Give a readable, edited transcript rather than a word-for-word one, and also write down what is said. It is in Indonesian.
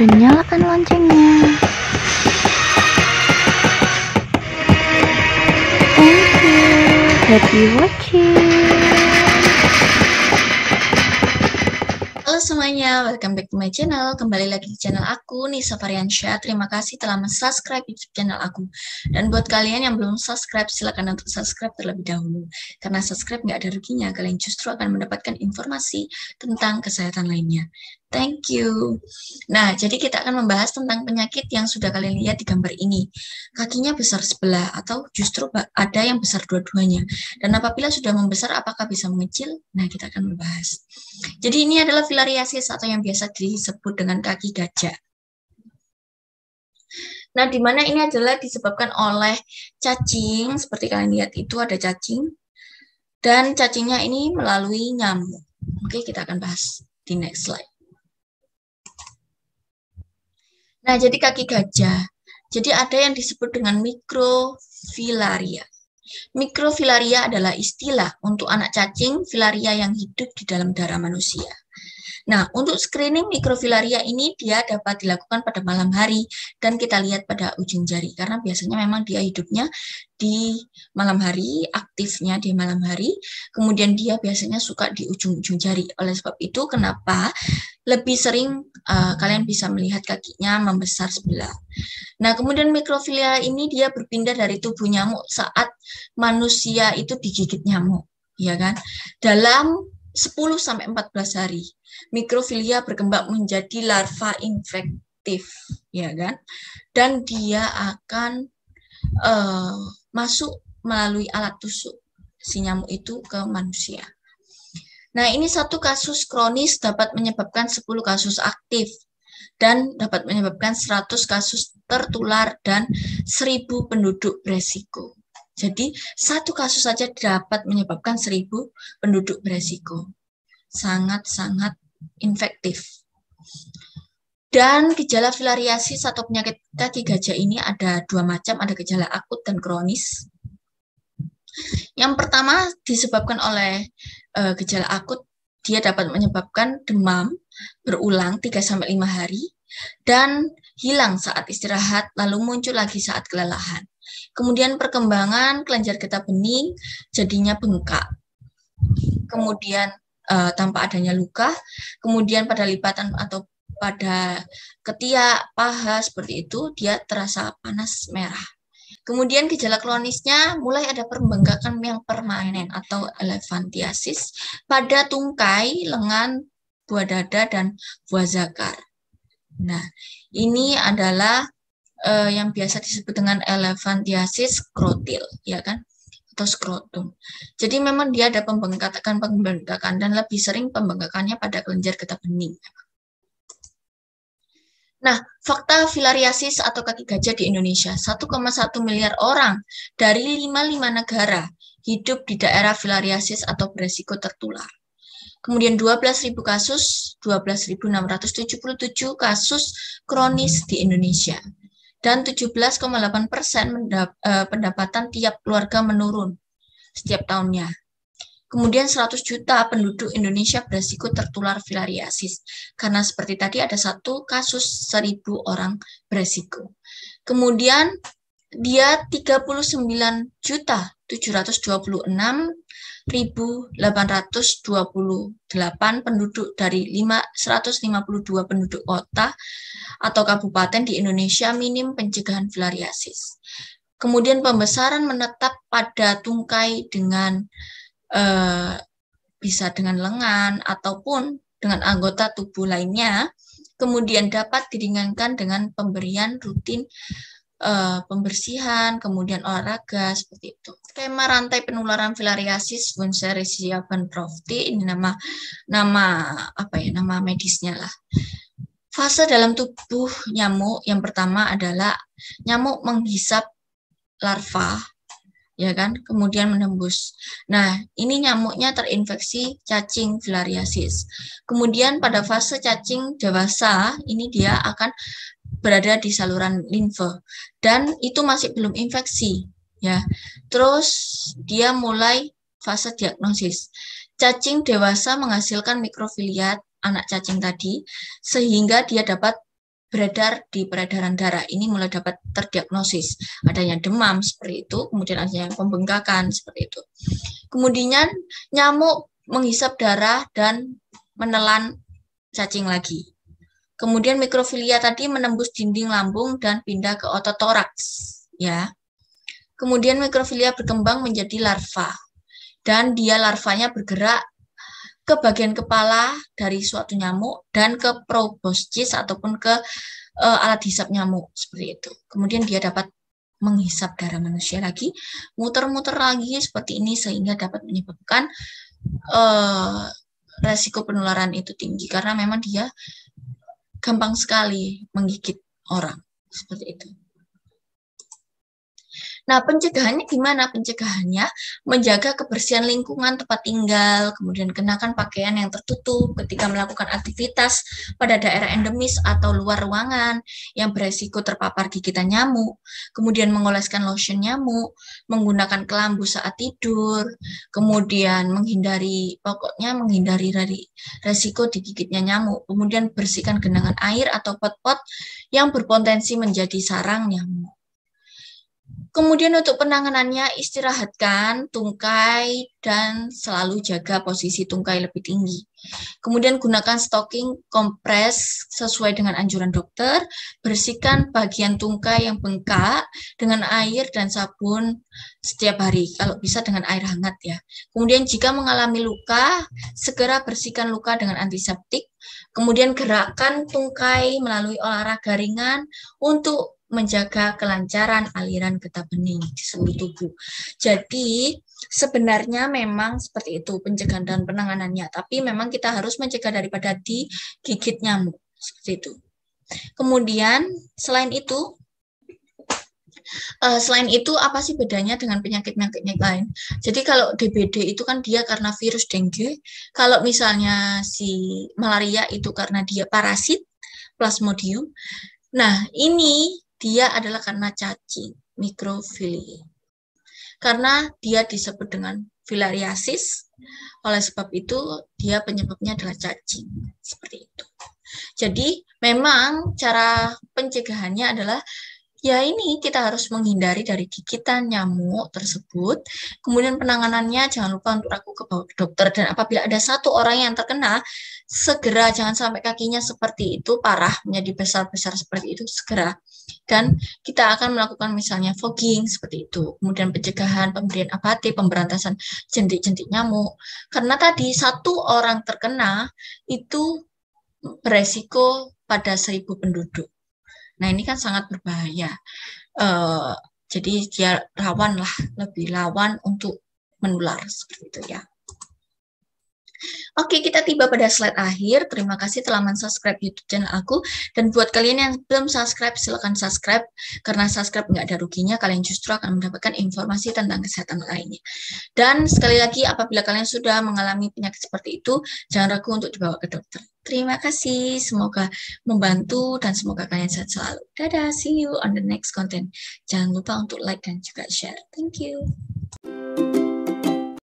dan nyalakan loncengnya. Thank you. Happy watching. Halo semuanya, welcome back to my channel. Kembali lagi di channel aku, Nisa Variansyah. Terima kasih telah subscribe YouTube channel aku. Dan buat kalian yang belum subscribe, silakan untuk subscribe terlebih dahulu. Karena subscribe nggak ada ruginya, kalian justru akan mendapatkan informasi tentang kesehatan lainnya. Thank you. Nah, jadi kita akan membahas tentang penyakit yang sudah kalian lihat di gambar ini. Kakinya besar sebelah atau justru ada yang besar dua-duanya. Dan apabila sudah membesar, apakah bisa mengecil? Nah, kita akan membahas. Jadi ini adalah filariasis atau yang biasa disebut dengan kaki gajah. Nah, di mana ini adalah disebabkan oleh cacing, seperti kalian lihat itu ada cacing, dan cacingnya ini melalui nyamuk. Oke, kita akan bahas di next slide. Nah, jadi kaki gajah. Jadi ada yang disebut dengan mikrofilaria. Mikrofilaria adalah istilah untuk anak cacing filaria yang hidup di dalam darah manusia. Nah, untuk screening mikrofilaria ini dia dapat dilakukan pada malam hari dan kita lihat pada ujung jari karena biasanya memang dia hidupnya di malam hari, aktifnya di malam hari, kemudian dia biasanya suka di ujung-ujung jari. Oleh sebab itu kenapa lebih sering kalian bisa melihat kakinya membesar sebelah. Nah, kemudian mikrofilaria ini dia berpindah dari tubuh nyamuk saat manusia itu digigit nyamuk, ya kan? Dalam 10-14 hari, mikrofilia berkembang menjadi larva infektif, ya kan? Dan dia akan masuk melalui alat tusuk si nyamuk itu ke manusia. Nah, ini satu kasus kronis dapat menyebabkan 10 kasus aktif dan dapat menyebabkan 100 kasus tertular dan 1000 penduduk beresiko. Jadi, satu kasus saja dapat menyebabkan 1000 penduduk beresiko. Sangat-sangat infektif. Dan gejala filariasis atau penyakit kaki gajah ini ada dua macam, ada gejala akut dan kronis. Yang pertama disebabkan oleh gejala akut, dia dapat menyebabkan demam berulang 3-5 hari dan hilang saat istirahat, lalu muncul lagi saat kelelahan. Kemudian perkembangan kelenjar getah bening jadinya bengkak. Kemudian tanpa adanya luka, kemudian pada lipatan atau pada ketiak, paha seperti itu dia terasa panas merah. Kemudian gejala kronisnya mulai ada pembengkakan yang permanen atau elephantiasis pada tungkai, lengan, buah dada, dan buah zakar. Nah, ini adalah yang biasa disebut dengan elephantiasis skrotil, ya kan? Atau skrotum. Jadi memang dia ada pembengkakan dan lebih sering pembengkakannya pada kelenjar getah bening. Nah, fakta filariasis atau kaki gajah di Indonesia, 1,1 miliar orang dari 55 negara hidup di daerah filariasis atau beresiko tertular. Kemudian 12.000 kasus, 12.677 kasus kronis di Indonesia. Dan 17,8% pendapatan tiap keluarga menurun setiap tahunnya. Kemudian 100 juta penduduk Indonesia beresiko tertular filariasis. Karena seperti tadi ada satu kasus 1000 orang beresiko. Kemudian dia 39.726.828 penduduk dari 152 penduduk kota atau kabupaten di Indonesia minim pencegahan filariasis. Kemudian pembesaran menetap pada tungkai dengan bisa dengan lengan ataupun dengan anggota tubuh lainnya, kemudian dapat diringankan dengan pemberian rutin pembersihan, kemudian olahraga seperti itu. Skema rantai penularan filariasis Wundererisia Bankrofti, ini nama medisnya lah. Fase dalam tubuh nyamuk yang pertama adalah nyamuk menghisap larva, ya kan, kemudian menembus. Nah, ini nyamuknya terinfeksi cacing filariasis. Kemudian pada fase cacing dewasa, ini dia akan berada di saluran limfe dan itu masih belum infeksi, ya. Terus dia mulai fase diagnosis. Cacing dewasa menghasilkan mikrofilia anak cacing tadi sehingga dia dapat beredar di peredaran darah. Ini mulai dapat terdiagnosis. Adanya demam seperti itu, kemudian adanya pembengkakan seperti itu. Kemudian nyamuk menghisap darah dan menelan cacing lagi. Kemudian mikrofilia tadi menembus dinding lambung dan pindah ke otot toraks, ya. Kemudian mikrofilia berkembang menjadi larva dan dia larvanya bergerak ke bagian kepala dari suatu nyamuk dan ke proboscis ataupun ke alat hisap nyamuk seperti itu. Kemudian dia dapat menghisap darah manusia lagi, muter-muter lagi seperti ini sehingga dapat menyebabkan resiko penularan itu tinggi karena memang dia gampang sekali menggigit orang seperti itu. Nah, pencegahannya gimana? Pencegahannya menjaga kebersihan lingkungan tempat tinggal, kemudian kenakan pakaian yang tertutup ketika melakukan aktivitas pada daerah endemis atau luar ruangan yang beresiko terpapar gigitan nyamuk, kemudian mengoleskan lotion nyamuk, menggunakan kelambu saat tidur, kemudian menghindari dari resiko digigitnya nyamuk, kemudian bersihkan genangan air atau pot-pot yang berpotensi menjadi sarang nyamuk. Kemudian untuk penanganannya, istirahatkan tungkai dan selalu jaga posisi tungkai lebih tinggi. Kemudian gunakan stocking kompres sesuai dengan anjuran dokter. Bersihkan bagian tungkai yang bengkak dengan air dan sabun setiap hari. Kalau bisa dengan air hangat ya. Kemudian jika mengalami luka, segera bersihkan luka dengan antiseptik. Kemudian gerakkan tungkai melalui olahraga ringan untuk menjaga kelancaran aliran getah bening di seluruh tubuh. Jadi sebenarnya memang seperti itu pencegahan dan penanganannya, tapi memang kita harus mencegah daripada digigit nyamuk seperti itu. Kemudian selain itu apa sih bedanya dengan penyakit-penyakit lain? Jadi kalau DBD itu kan dia karena virus dengue, kalau misalnya si malaria itu karena dia parasit Plasmodium. Nah, ini dia adalah karena cacing, mikrofili. Karena dia disebut dengan filariasis, oleh sebab itu dia penyebabnya adalah cacing. Seperti itu. Jadi memang cara pencegahannya adalah ya ini kita harus menghindari dari gigitan nyamuk tersebut. Kemudian penanganannya jangan lupa untuk aku ke dokter. Dan apabila ada satu orang yang terkena, segera jangan sampai kakinya seperti itu parah menjadi besar-besar seperti itu segera. Dan kita akan melakukan misalnya fogging seperti itu. Kemudian pencegahan, pemberian ABT, pemberantasan jentik-jentik nyamuk. Karena tadi satu orang terkena itu beresiko pada 1.000 penduduk. Nah, ini kan sangat berbahaya. Jadi dia lebih rawan untuk menular seperti itu ya. Oke, kita tiba pada slide akhir. Terima kasih telah mensubscribe YouTube channel aku. Dan buat kalian yang belum subscribe, silakan subscribe. Karena subscribe nggak ada ruginya, kalian justru akan mendapatkan informasi tentang kesehatan lainnya. Dan sekali lagi, apabila kalian sudah mengalami penyakit seperti itu, jangan ragu untuk dibawa ke dokter. Terima kasih, semoga membantu dan semoga kalian sehat selalu. Dadah, see you on the next content. Jangan lupa untuk like dan juga share. Thank you.